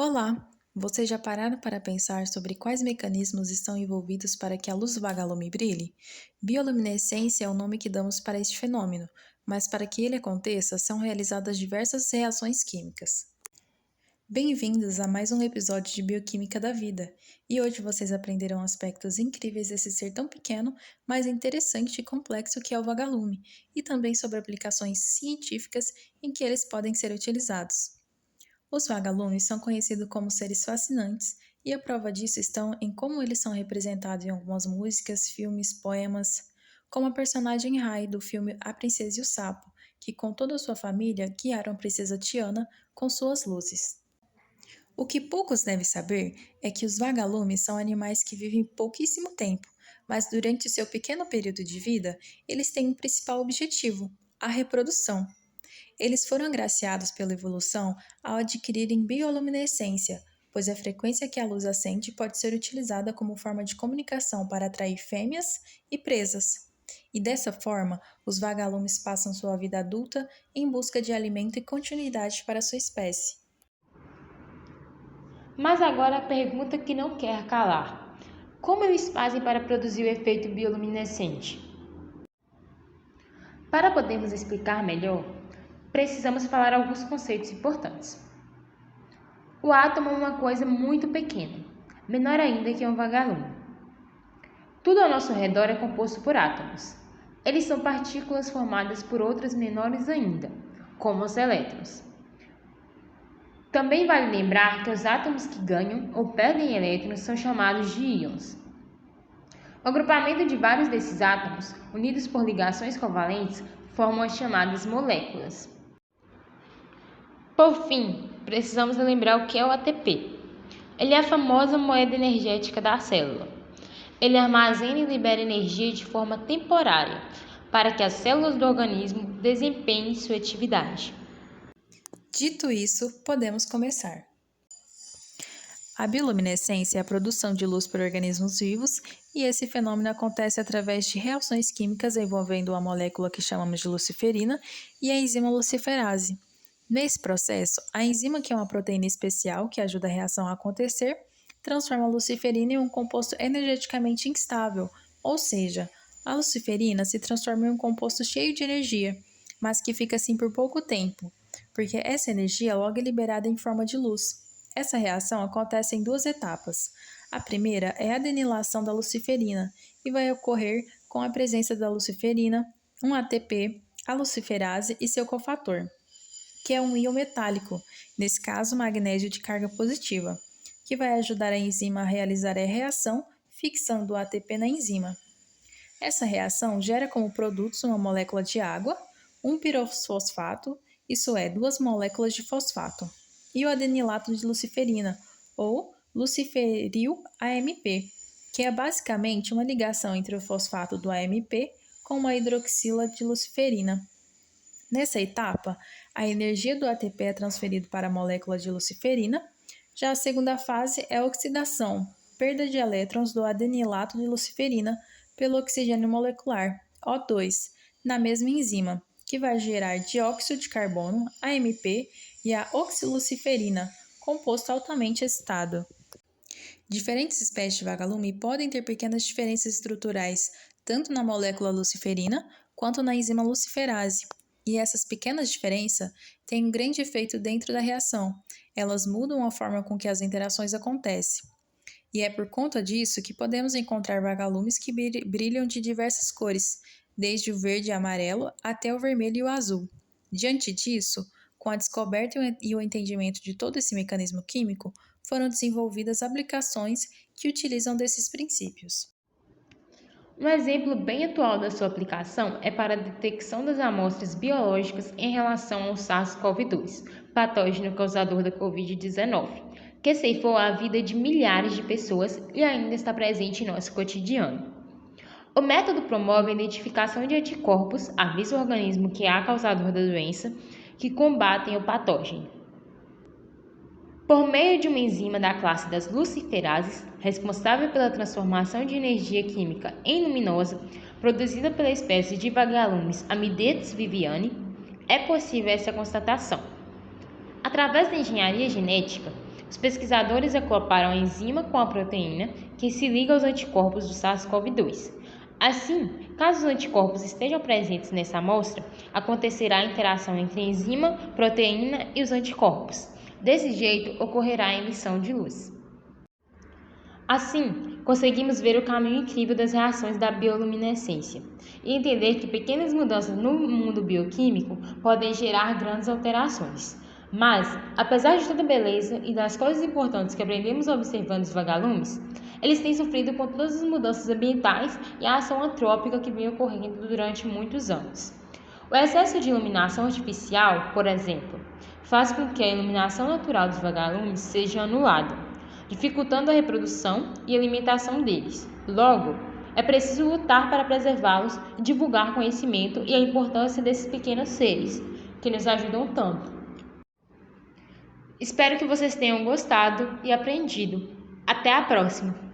Olá! Vocês já pararam para pensar sobre quais mecanismos estão envolvidos para que a luz do vagalume brilhe? Bioluminescência é o nome que damos para este fenômeno, mas para que ele aconteça, são realizadas diversas reações químicas. Bem-vindos a mais um episódio de Bioquímica da Vida, e hoje vocês aprenderão aspectos incríveis desse ser tão pequeno, mas interessante e complexo que é o vagalume, e também sobre aplicações científicas em que eles podem ser utilizados. Os vagalumes são conhecidos como seres fascinantes, e a prova disso estão em como eles são representados em algumas músicas, filmes, poemas, como a personagem Rai do filme A Princesa e o Sapo, que com toda a sua família guiaram a princesa Tiana com suas luzes. O que poucos devem saber é que os vagalumes são animais que vivem pouquíssimo tempo, mas durante seu pequeno período de vida, eles têm um principal objetivo: a reprodução. Eles foram agraciados pela evolução ao adquirirem bioluminescência, pois a frequência que a luz acende pode ser utilizada como forma de comunicação para atrair fêmeas e presas. E dessa forma, os vagalumes passam sua vida adulta em busca de alimento e continuidade para sua espécie. Mas agora a pergunta que não quer calar: como eles fazem para produzir o efeito bioluminescente? Para podermos explicar melhor, precisamos falar alguns conceitos importantes. O átomo é uma coisa muito pequena, menor ainda que um vagalume. Tudo ao nosso redor é composto por átomos. Eles são partículas formadas por outras menores ainda, como os elétrons. Também vale lembrar que os átomos que ganham ou perdem elétrons são chamados de íons. O agrupamento de vários desses átomos, unidos por ligações covalentes, formam as chamadas moléculas. Por fim, precisamos lembrar o que é o ATP. Ele é a famosa moeda energética da célula. Ele armazena e libera energia de forma temporária para que as células do organismo desempenhem sua atividade. Dito isso, podemos começar. A bioluminescência é a produção de luz por organismos vivos, e esse fenômeno acontece através de reações químicas envolvendo a molécula que chamamos de luciferina e a enzima luciferase. Nesse processo, a enzima, que é uma proteína especial que ajuda a reação a acontecer, transforma a luciferina em um composto energeticamente instável, ou seja, a luciferina se transforma em um composto cheio de energia, mas que fica assim por pouco tempo, porque essa energia logo é liberada em forma de luz. Essa reação acontece em duas etapas. A primeira é a denilação da luciferina e vai ocorrer com a presença da luciferina, um ATP, a luciferase e seu cofator, que é um íon metálico, nesse caso magnésio de carga positiva, que vai ajudar a enzima a realizar a reação, fixando o ATP na enzima. Essa reação gera como produtos uma molécula de água, um pirofosfato, isso é, duas moléculas de fosfato, e o adenilato de luciferina, ou luciferil AMP, que é basicamente uma ligação entre o fosfato do AMP com uma hidroxila de luciferina. Nessa etapa, a energia do ATP é transferida para a molécula de luciferina. Já a segunda fase é a oxidação, perda de elétrons do adenilato de luciferina pelo oxigênio molecular, O2, na mesma enzima, que vai gerar dióxido de carbono, AMP, e a oxiluciferina, composto altamente excitado. Diferentes espécies de vagalume podem ter pequenas diferenças estruturais, tanto na molécula luciferina quanto na enzima luciferase. E essas pequenas diferenças têm um grande efeito dentro da reação. Elas mudam a forma com que as interações acontecem. E é por conta disso que podemos encontrar vagalumes que brilham de diversas cores, desde o verde e amarelo até o vermelho e o azul. Diante disso, com a descoberta e o entendimento de todo esse mecanismo químico, foram desenvolvidas aplicações que utilizam desses princípios. Um exemplo bem atual da sua aplicação é para a detecção das amostras biológicas em relação ao SARS-CoV-2, patógeno causador da Covid-19, que ceifou a vida de milhares de pessoas e ainda está presente em nosso cotidiano. O método promove a identificação de anticorpos, avisa o organismo que há causador da doença, que combatem o patógeno. Por meio de uma enzima da classe das luciferases, responsável pela transformação de energia química em luminosa, produzida pela espécie de vagalumes Amidetes viviani, é possível essa constatação. Através da engenharia genética, os pesquisadores acoplaram a enzima com a proteína que se liga aos anticorpos do SARS-CoV-2. Assim, caso os anticorpos estejam presentes nessa amostra, acontecerá a interação entre a enzima, proteína e os anticorpos. Desse jeito, ocorrerá a emissão de luz. Assim, conseguimos ver o caminho incrível das reações da bioluminescência e entender que pequenas mudanças no mundo bioquímico podem gerar grandes alterações. Mas, apesar de toda a beleza e das coisas importantes que aprendemos observando os vagalumes, eles têm sofrido com todas as mudanças ambientais e a ação antrópica que vem ocorrendo durante muitos anos. O excesso de iluminação artificial, por exemplo, faz com que a iluminação natural dos vagalumes seja anulada, dificultando a reprodução e alimentação deles. Logo, é preciso lutar para preservá-los e divulgar conhecimento e a importância desses pequenos seres, que nos ajudam tanto. Espero que vocês tenham gostado e aprendido. Até a próxima!